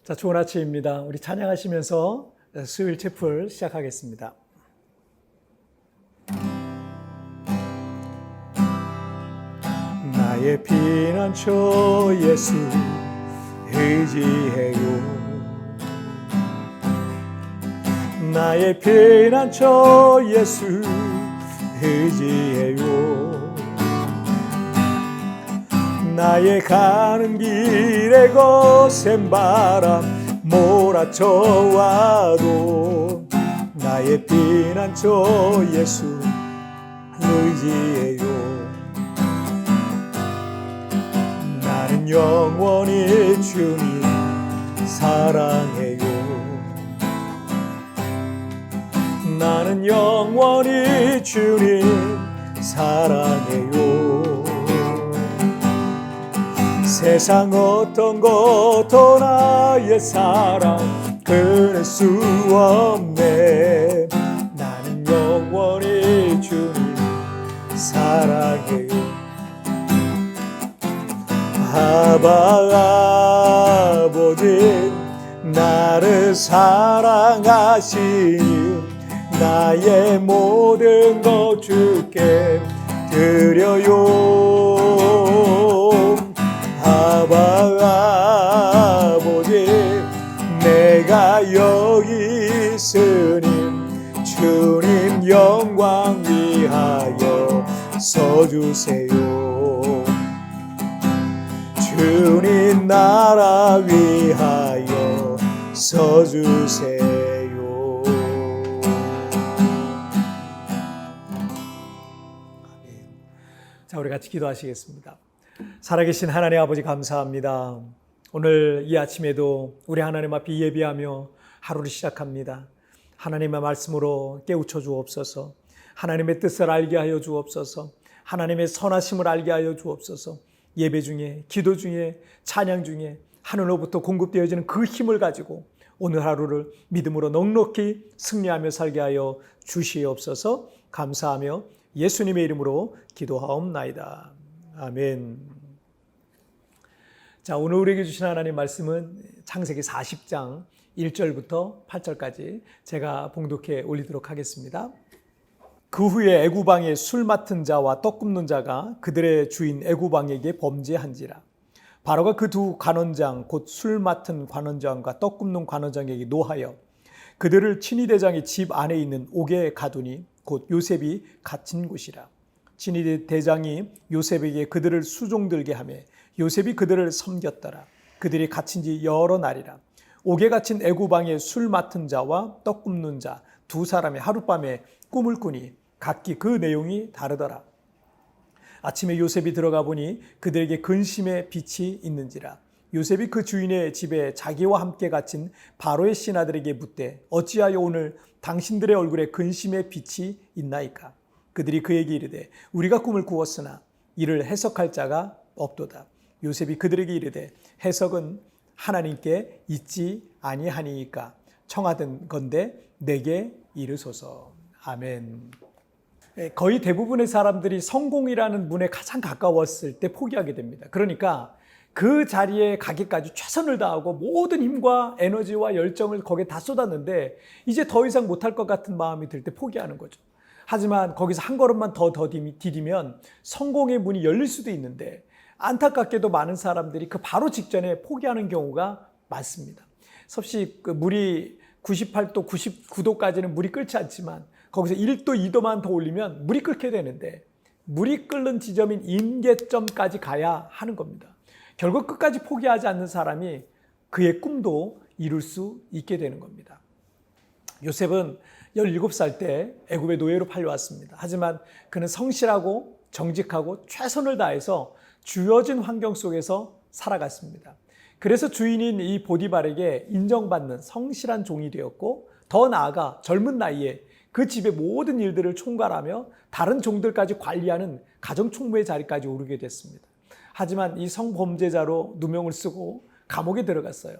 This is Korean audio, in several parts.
자, 좋은 아침입니다. 우리 찬양하시면서 수요일 채플 시작하겠습니다. 나의 피난처 예수 의지해요. 나의 피난처 예수 의지해요. 나의 가는 길에 거센 바람 몰아쳐와도 나의 피난처 예수 의지해요. 나는 영원히 주님 사랑해요. 나는 영원히 주님 사랑해요. 세상 어떤 것도 나의 사랑 끊을 수 없네. 나는 영원히 주님 사랑해요. 아바 아버지 나를 사랑하시니 나의 모든 것 주께 드려요. 아바 아버지 내가 여기 있으니 주님 영광 위하여 서주세요. 주님 나라 위하여 서주세요. 자, 우리 같이 기도하시겠습니다. 살아계신 하나님 아버지 감사합니다. 오늘 이 아침에도 우리 하나님 앞에 예배하며 하루를 시작합니다. 하나님의 말씀으로 깨우쳐 주옵소서. 하나님의 뜻을 알게 하여 주옵소서. 하나님의 선하심을 알게 하여 주옵소서. 예배 중에, 기도 중에, 찬양 중에 하늘로부터 공급되어지는 그 힘을 가지고 오늘 하루를 믿음으로 넉넉히 승리하며 살게 하여 주시옵소서. 감사하며 예수님의 이름으로 기도하옵나이다. 아멘. 자, 오늘 우리에게 주신 하나님 말씀은 창세기 40장 1절부터 8절까지 제가 봉독해 올리도록 하겠습니다. 그 후에 애굽 왕의 술 맡은 자와 떡 굽는 자가 그들의 주인 애굽 왕에게 범죄한지라. 바로가 그 두 관원장 곧 술 맡은 관원장과 떡 굽는 관원장에게 노하여 그들을 친위 대장의 집 안에 있는 옥에 가두니 곧 요셉이 갇힌 곳이라. 친위 대장이 요셉에게 그들을 수종들게 하며 요셉이 그들을 섬겼더라. 그들이 갇힌 지 여러 날이라. 옥에 갇힌 애굽 왕의 술 맡은 자와 떡 굽는 자 두 사람이 하룻밤에 꿈을 꾸니 각기 그 내용이 다르더라. 아침에 요셉이 들어가 보니 그들에게 근심의 빛이 있는지라. 요셉이 그 주인의 집에 자기와 함께 갇힌 바로의 신하들에게 묻되 어찌하여 오늘 당신들의 얼굴에 근심의 빛이 있나이까? 그들이 그에게 이르되 우리가 꿈을 꾸었으나 이를 해석할 자가 없도다. 요셉이 그들에게 이르되 해석은 하나님께 있지 아니하니이까 청하던 건대 내게 이르소서. 아멘. 거의 대부분의 사람들이 성공이라는 문에 가장 가까웠을 때 포기하게 됩니다. 그러니까 그 자리에 가기까지 최선을 다하고 모든 힘과 에너지와 열정을 거기에 다 쏟았는데 이제 더 이상 못할 것 같은 마음이 들 때 포기하는 거죠. 하지만 거기서 한 걸음만 더 디디면 성공의 문이 열릴 수도 있는데 안타깝게도 많은 사람들이 그 바로 직전에 포기하는 경우가 많습니다. 섭씨 그 물이 98도, 99도까지는 물이 끓지 않지만 거기서 1도, 2도만 더 올리면 물이 끓게 되는데 물이 끓는 지점인 임계점까지 가야 하는 겁니다. 결국 끝까지 포기하지 않는 사람이 그의 꿈도 이룰 수 있게 되는 겁니다. 요셉은 17살 때 애굽의 노예로 팔려왔습니다. 하지만 그는 성실하고 정직하고 최선을 다해서 주어진 환경 속에서 살아갔습니다. 그래서 주인인 이 보디발에게 인정받는 성실한 종이 되었고 더 나아가 젊은 나이에 그 집의 모든 일들을 총괄하며 다른 종들까지 관리하는 가정총무의 자리까지 오르게 됐습니다. 하지만 이 성범죄자로 누명을 쓰고 감옥에 들어갔어요.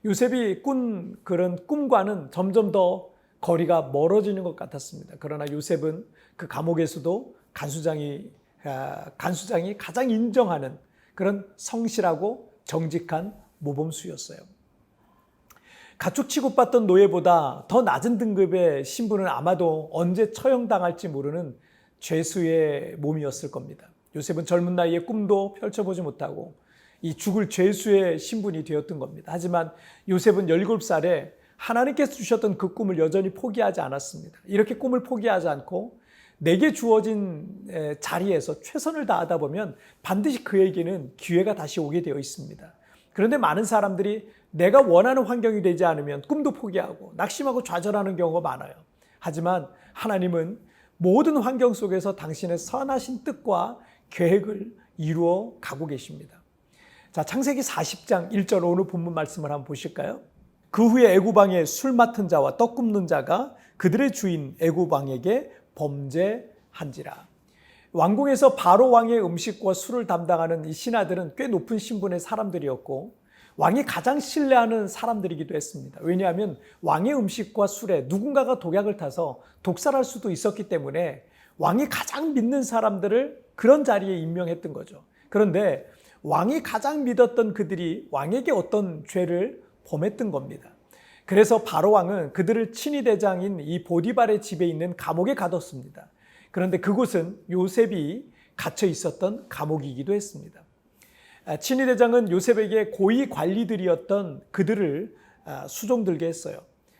요셉이 꾼 그런 꿈과는 점점 더 거리가 멀어지는 것 같았습니다. 그러나 요셉은 그 감옥에서도 간수장이 가장 인정하는 그런 성실하고 정직한 모범수였어요. 가축 취급받던 노예보다 더 낮은 등급의 신분은 아마도 언제 처형당할지 모르는 죄수의 몸이었을 겁니다. 요셉은 젊은 나이에 꿈도 펼쳐보지 못하고 이 죽을 죄수의 신분이 되었던 겁니다. 하지만 요셉은 17살에 하나님께서 주셨던 그 꿈을 여전히 포기하지 않았습니다. 이렇게 꿈을 포기하지 않고 내게 주어진 자리에서 최선을 다하다 보면 반드시 그에게는 기회가 다시 오게 되어 있습니다. 그런데 많은 사람들이 내가 원하는 환경이 되지 않으면 꿈도 포기하고 낙심하고 좌절하는 경우가 많아요. 하지만 하나님은 모든 환경 속에서 당신의 선하신 뜻과 계획을 이루어 가고 계십니다. 자, 창세기 40장 1절 오늘 본문 말씀을 한번 보실까요? 그 후에 애굽 왕의 술 맡은 자와 떡 굽는 자가 그들의 주인 애굽 왕에게 범죄한지라. 왕궁에서 바로 왕의 음식과 술을 담당하는 이 신하들은 꽤 높은 신분의 사람들이었고 왕이 가장 신뢰하는 사람들이기도 했습니다. 왜냐하면 왕의 음식과 술에 누군가가 독약을 타서 독살할 수도 있었기 때문에 왕이 가장 믿는 사람들을 그런 자리에 임명했던 거죠. 그런데 왕이 가장 믿었던 그들이 왕에게 어떤 죄를 범했던 겁니다. 그래서 바로 왕은 그들을 친위 대장인 이 보디발의 집에 있는 감옥에 가뒀습니다. 그런데 그곳은 요셉이 갇혀 있었던 감옥이기도 했습니다. 친위 대장은 요셉에게 고위 관리들이었던 그들을 수종들게 했어요.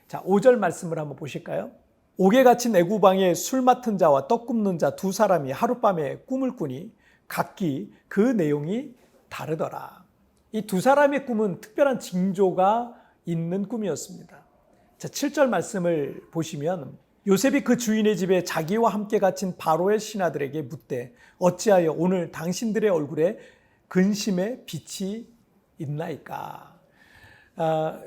자, 5절 말씀을 한번 보실까요? 옥에 갇힌 애굽 왕의 술 맡은 자와 떡 굽는 자 두 사람이 하룻밤에 꿈을 꾸니 각기 그 내용이 다르더라. 이 두 사람의 꿈은 특별한 징조가 있는 꿈이었습니다. 자, 7절 말씀을 보시면 요셉이 그 주인의 집에 자기와 함께 갇힌 바로의 신하들에게 묻되 어찌하여 오늘 당신들의 얼굴에 근심의 빛이 있나이까.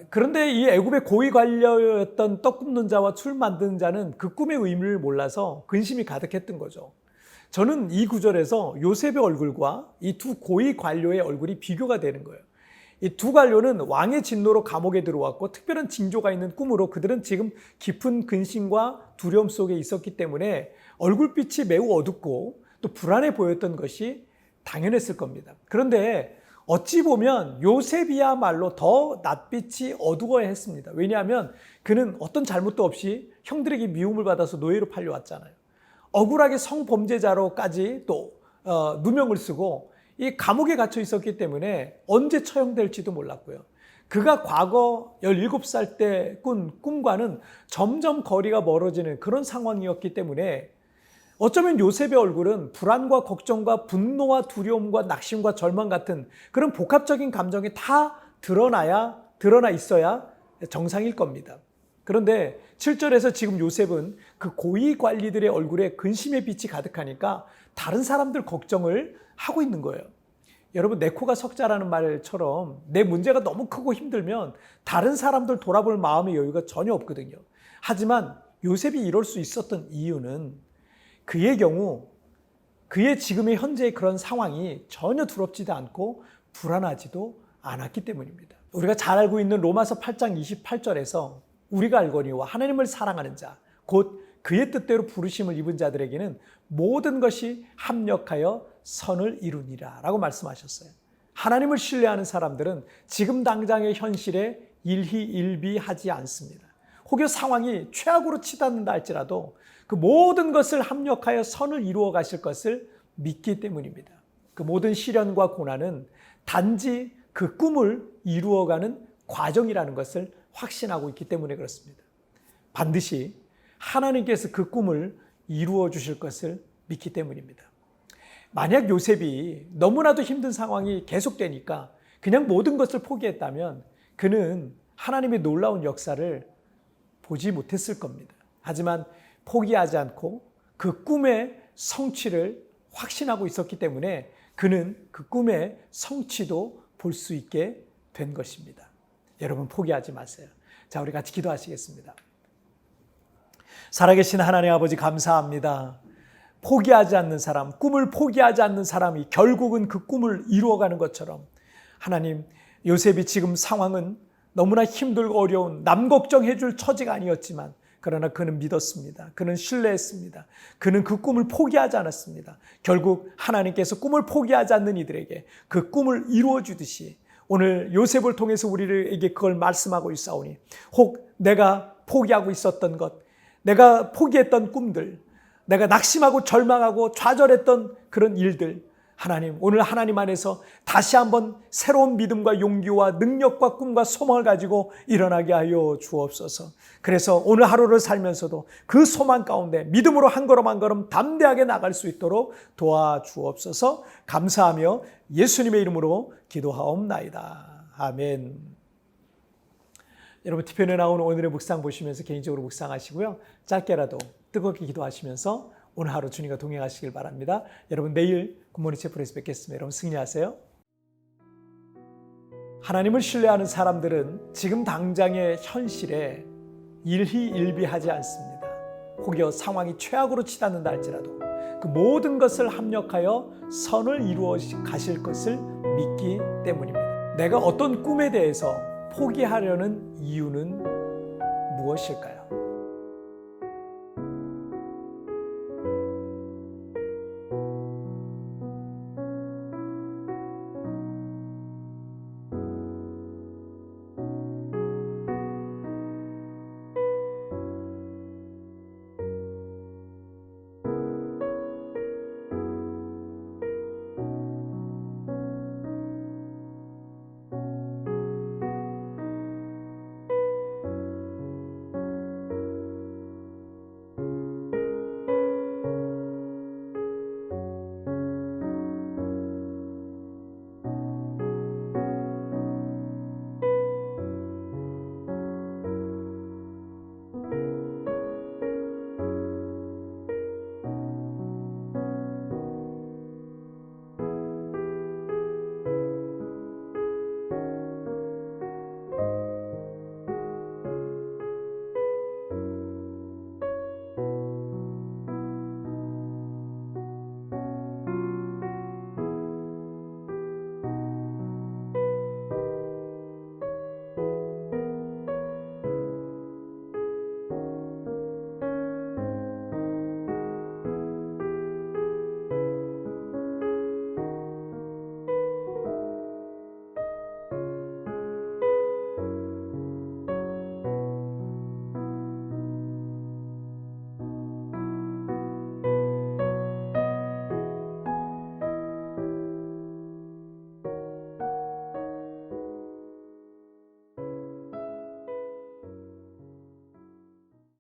그런데 이 애굽의 고위 관료였던 떡 굽는 자와 술 만드는 자는 그 꿈의 의미를 몰라서 근심이 가득했던 거죠. 저는 이 구절에서 요셉의 얼굴과 이 두 고위 관료의 얼굴이 비교가 되는 거예요. 이 두 관료는 왕의 진노로 감옥에 들어왔고 특별한 징조가 있는 꿈으로 그들은 지금 깊은 근심과 두려움 속에 있었기 때문에 얼굴빛이 매우 어둡고 또 불안해 보였던 것이 당연했을 겁니다. 그런데 어찌 보면 요셉이야말로 더 낯빛이 어두워야 했습니다. 왜냐하면 그는 어떤 잘못도 없이 형들에게 미움을 받아서 노예로 팔려왔잖아요. 억울하게 성범죄자로까지 또 누명을 쓰고 이 감옥에 갇혀 있었기 때문에 언제 처형될지도 몰랐고요. 그가 과거 17살 때 꾼 꿈과는 점점 거리가 멀어지는 그런 상황이었기 때문에 어쩌면 요셉의 얼굴은 불안과 걱정과 분노와 두려움과 낙심과 절망 같은 그런 복합적인 감정이 다 드러나 있어야 정상일 겁니다. 그런데 7절에서 지금 요셉은 그 고위 관리들의 얼굴에 근심의 빛이 가득하니까 다른 사람들 걱정을 하고 있는 거예요. 여러분, 내 코가 석자라는 말처럼 내 문제가 너무 크고 힘들면 다른 사람들 돌아볼 마음의 여유가 전혀 없거든요. 하지만 요셉이 이럴 수 있었던 이유는 그의 경우 그의 지금의 현재의 그런 상황이 전혀 두렵지도 않고 불안하지도 않았기 때문입니다. 우리가 잘 알고 있는 로마서 8장 28절에서 우리가 알거니와 하나님을 사랑하는 자, 곧 그의 뜻대로 부르심을 입은 자들에게는 모든 것이 합력하여 선을 이루니라 라고 말씀하셨어요. 하나님을 신뢰하는 사람들은 지금 당장의 현실에 일희일비하지 않습니다. 혹여 상황이 최악으로 치닫는다 할지라도 그 모든 것을 합력하여 선을 이루어 가실 것을 믿기 때문입니다. 그 모든 시련과 고난은 단지 그 꿈을 이루어가는 과정이라는 것을 확신하고 있기 때문에 그렇습니다. 반드시 하나님께서 그 꿈을 이루어 주실 것을 믿기 때문입니다. 만약 요셉이 너무나도 힘든 상황이 계속되니까 그냥 모든 것을 포기했다면 그는 하나님의 놀라운 역사를 보지 못했을 겁니다. 하지만 포기하지 않고 그 꿈의 성취를 확신하고 있었기 때문에 그는 그 꿈의 성취도 볼 수 있게 된 것입니다. 여러분, 포기하지 마세요. 자, 우리 같이 기도하시겠습니다. 살아계신 하나님 아버지, 감사합니다. 포기하지 않는 사람, 꿈을 포기하지 않는 사람이 결국은 그 꿈을 이루어가는 것처럼 하나님, 요셉이 지금 상황은 너무나 힘들고 어려운 남 걱정해 줄 처지가 아니었지만 그러나 그는 믿었습니다. 그는 신뢰했습니다. 그는 그 꿈을 포기하지 않았습니다. 결국 하나님께서 꿈을 포기하지 않는 이들에게 그 꿈을 이루어 주듯이 오늘 요셉을 통해서 우리에게 그걸 말씀하고 있사오니 혹 내가 포기하고 있었던 것, 내가 포기했던 꿈들, 내가 낙심하고 절망하고 좌절했던 그런 일들, 하나님 오늘 하나님 안에서 다시 한번 새로운 믿음과 용기와 능력과 꿈과 소망을 가지고 일어나게 하여 주옵소서. 그래서 오늘 하루를 살면서도 그 소망 가운데 믿음으로 한 걸음 한 걸음 담대하게 나갈 수 있도록 도와주옵소서. 감사하며 예수님의 이름으로 기도하옵나이다. 아멘. 여러분 티편에 나온 오늘의 묵상 보시면서 개인적으로 묵상하시고요. 짧게라도 뜨겁게 기도하시면서 오늘 하루 주님과 동행하시길 바랍니다. 여러분 내일 굿모닝 채플에서 뵙겠습니다. 여러분 승리하세요. 하나님을 신뢰하는 사람들은 지금 당장의 현실에 일희일비하지 않습니다. 혹여 상황이 최악으로 치닫는다 할지라도 그 모든 것을 합력하여 선을 이루어 가실 것을 믿기 때문입니다. 내가 어떤 꿈에 대해서 포기하려는 이유는 무엇일까요?